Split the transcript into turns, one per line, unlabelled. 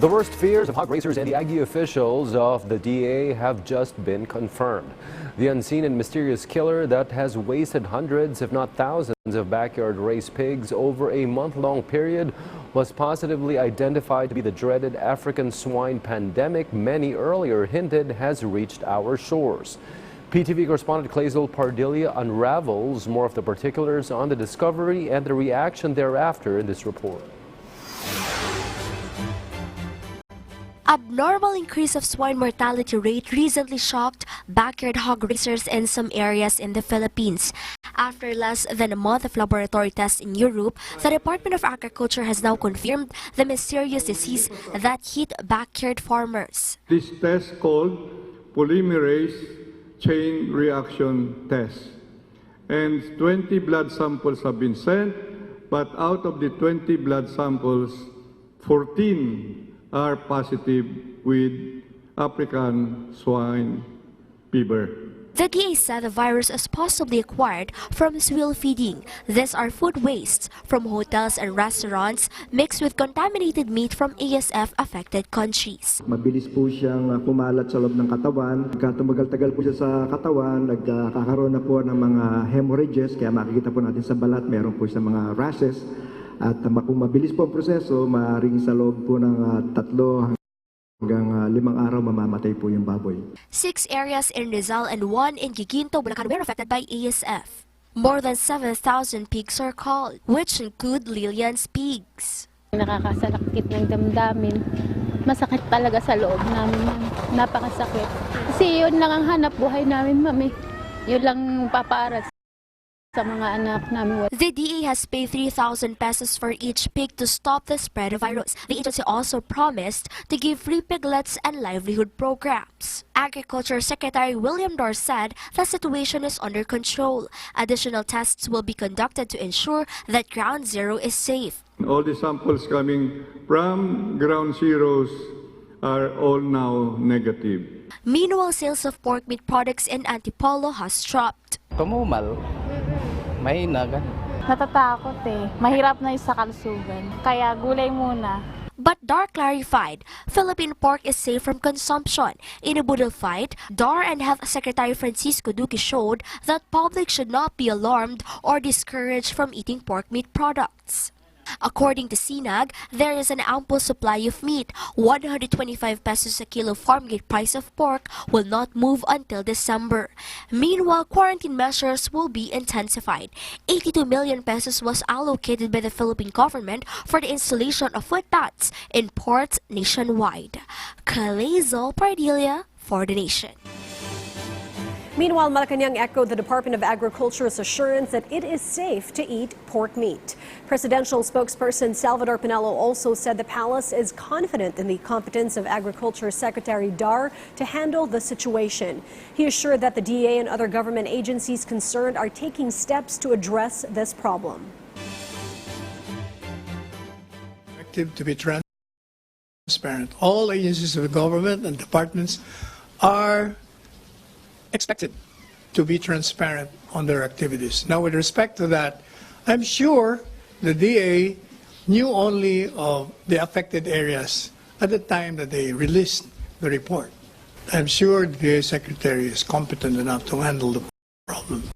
The worst fears of hog raisers and the Aggie officials of the DA have just been confirmed. The unseen and mysterious killer that has wasted hundreds, if not thousands, of backyard raised pigs over a month-long period was positively identified to be the dreaded African swine pandemic many earlier hinted has reached our shores. PTV correspondent Clazel Pardilla unravels more of the particulars on the discovery and the reaction thereafter in this report.
Abnormal increase of swine mortality rate recently shocked backyard hog raisers in some areas in the Philippines. After less than a month of laboratory tests in Europe, the Department of Agriculture has now confirmed the mysterious disease that hit backyard farmers.
This test called polymerase chain reaction test. And 20 blood samples have been sent, but out of the 20 blood samples, 14 are positive with African swine fever.
The DA said the virus is possibly acquired from swill feeding. These are food wastes from hotels and restaurants mixed with contaminated meat from ASF-affected countries.
Mabilis po siyang kumalat sa loob ng katawan. Tumagal-tagal po siya sa katawan, nagkakaroon na po ng mga hemorrhages, kaya makikita po natin sa balat, meron po siya mga rashes. At kung mabilis po ang proseso, maaaring sa loob po ng 3 hanggang 5 araw mamamatay po yung baboy.
6 areas in Rizal and 1 in Giginto, Bulacan were affected by ASF. More than 7,000 pigs are called, which include Lillian's pigs.
Nakakasakit ng damdamin. Masakit talaga sa loob namin. Napakasakit. Kasi yun lang ang hanap buhay namin, mami. Yun lang paparas sa mga anak namin.
The DA has paid 3,000 pesos for each pig to stop the spread of virus. The agency also promised to give free piglets and livelihood programs. Agriculture Secretary William Dor said the situation is under control. Additional tests will be conducted to ensure that Ground Zero is safe.
All the samples coming from Ground Zeros are all now negative.
Meanwhile, sales of pork meat products in Antipolo has dropped.
Tumumal. Mahina gan.
Natatakot eh. Mahirap na yung sa kalusugan. Kaya gulay muna.
But Dar clarified, Philippine pork is safe from consumption. In a Budol fight, Dar and Health Secretary Francisco Duque showed that public should not be alarmed or discouraged from eating pork meat products. According to SINAG, there is an ample supply of meat. 125 pesos a kilo farm gate price of pork will not move until December. Meanwhile, quarantine measures will be intensified. 82 million pesos was allocated by the Philippine government for the installation of food paths in ports nationwide. Clazel Pardilla for the Nation.
Meanwhile, Malacanang echoed the Department of Agriculture's assurance that it is safe to eat pork meat. Presidential spokesperson Salvador Pinelo also said the palace is confident in the competence of Agriculture Secretary Dar to handle the situation. He assured that the DA and other government agencies concerned are taking steps to address this problem.
To be transparent. All agencies of the government and departments are expected to be transparent on their activities. Now, with respect to that, I'm sure the DA knew only of the affected areas at the time that they released the report. I'm sure the DA Secretary is competent enough to handle the problem.